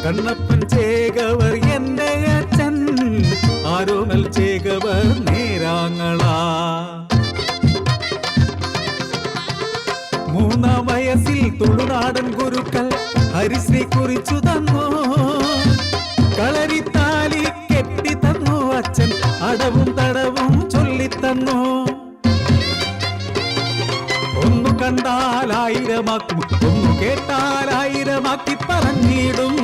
കണ്ണപ്പൻ ചേകവർ എന്റെ അച്ഛൻ, ആരോമൽ ചേകവർ നേരാങ്ങളാ. 3-ാം വയസ്സിൽ തുളുനാടൻ ഗുരുക്കൾ ഹരിശ്രീ കുറിച്ചു തന്നു. കളരിത്താലി കെട്ടി തന്നു അച്ഛൻ, അടവും തടവും ചൊല്ലിത്തന്നു. ഒന്നു കണ്ടാൽ 1000ആക്കും, ഒന്നു കേട്ടാൽ 1000ആക്കി പറഞ്ഞിടും.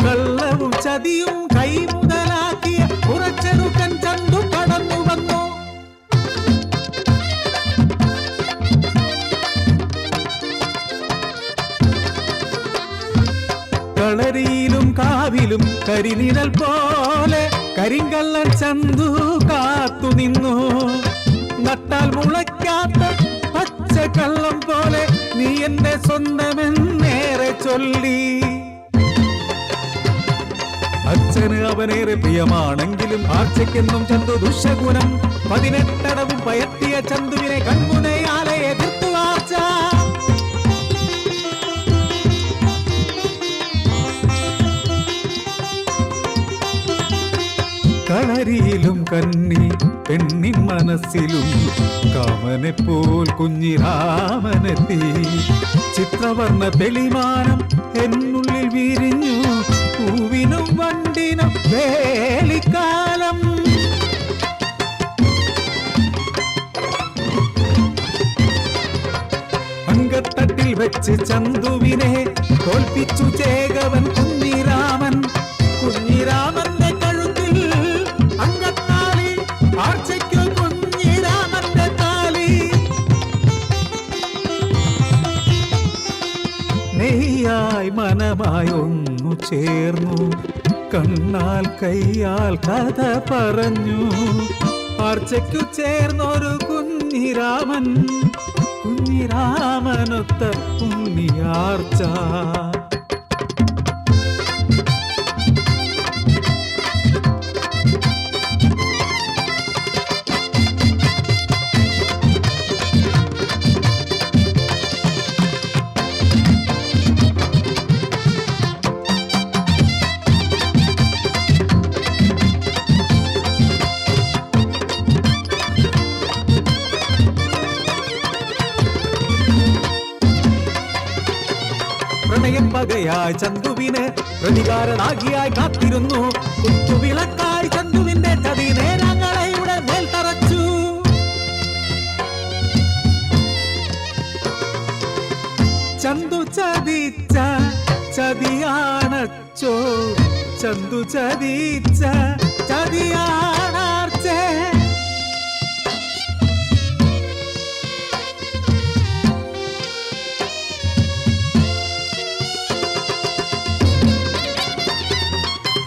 കള്ളവും ചതിയും കൈമുതലാക്കിയ കുറച്ചെടുക്കൻ ചന്തു കടന്നു വന്നു. കളരിയിലും കാവിലും കരിനിഴൽ പോലെ കരിങ്കള്ളൻ ചന്തു കാത്തു നിന്നു. നട്ടാൽ മുളയ്ക്കാത്ത പച്ചക്കള്ളം പോലെ നീ എന്റെ സ്വന്തമെന്നേറെ ചൊല്ലി. അച്ഛന് അവനേറെ പ്രിയമാണെങ്കിലും ആർച്ചയ്ക്കെന്നും ചന്തു ദുശകുനം. 18 അടവും പയറ്റിയ ചന്തുവിനെ കൺമുനയാലെ എതിർത്തു ആർച്ച. കളരിയിലും കന്നി പെണ്ണി മനസ്സിലും കാമനെപ്പോൽ കുഞ്ഞിരാമനെത്തി. ചിത്രവർണ്ണ തെളിമാനം എന്നുള്ളിൽ വിരിഞ്ഞു, പൂവിനും വണ്ടിനും വേലിക്കാലം. അങ്കത്തട്ടിൽ വെച്ച് ചന്തുവിനെ തോൽപ്പിച്ചു ചേകവൻ കുഞ്ഞിരാമൻ. കുഞ്ഞിരാമന്റെ കഴുത്തിൽ അങ്കത്താലി, ആർച്ചയ്ക്കു കുഞ്ഞിരാമന്റെ താലി. നെയ്യായി മനമായി ഒന്നു ചേർന്നു, കണ്ണാൽ കയ്യാൽ കഥ പറഞ്ഞു. ആർച്ചയ്ക്കു ചേർന്നൊരു കുഞ്ഞിരാമൻ, കുഞ്ഞിരാമനൊത്ത പുണ്യാർച്ച. പകയായി ചന്തുവിന് പ്രതികാരനാകിയായി കാത്തിരുന്നു. കുത്തുവിളക്കായി ചന്തുവിന്റെ ചതി നേരാങ്ങളയുടെ മേൽ തറച്ചു. ചന്തു ചതിച്ച ചതിയാണച്ചോ, ചന്തു ചതിച്ച ചതിയാണാർച്ചേ.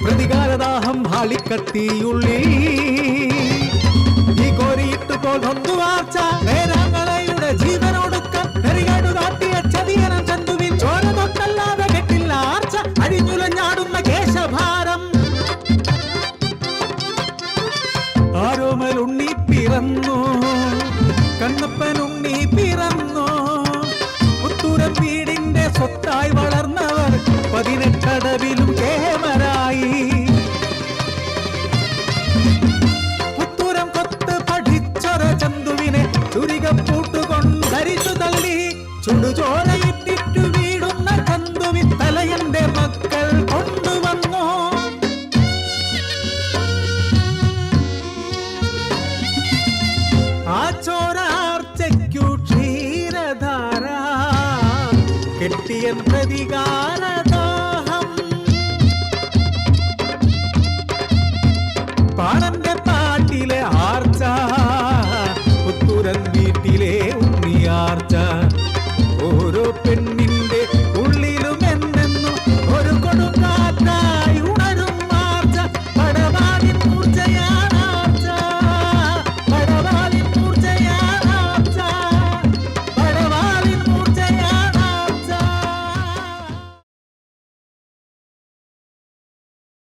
പ്രതികാരദാഹം ഹാളിക്കത്തിയുള്ളിൽ ഈ കോരിയിട്ടു പോൽ നൊന്തുവാർച്ച. നേരാങ്ങളയുടെ ജീവനോടുക്കം നെറികേടു കാട്ടിയ ചതിയനം ചന്തുവിൻ ചോര തൊട്ടല്ലാതെ കെട്ടില്ല ആർച്ച. അഴിഞ്ഞുലഞ്ഞാടുന്ന കേശഭാരം. ആരോമൽ ഉണ്ണി പിറന്നു, കണ്ണപ്പൻ ഉണ്ണി പിറന്നു. പുത്തൂരം വീടിന്റെ സ്വത്തായി വളർന്നവർ 18 അടവിലും കേമരായി. പുത്തൂരം കൊത്ത് പഠിച്ചൊര ചന്തുവിനെ ചുരികപ്പൂട്ടുകൊണ്ടരിച്ചു തള്ളി. ചുടുചോരയിട്ടിട്ടു വീടുന്ന ചന്തുവിൻ തലയന്റെ മക്കൾ കൊണ്ടുവന്നു. ആ ചോരാർച്ചയ്ക്കു ക്ഷീരധാര കെട്ടിയൻ പ്രതികാര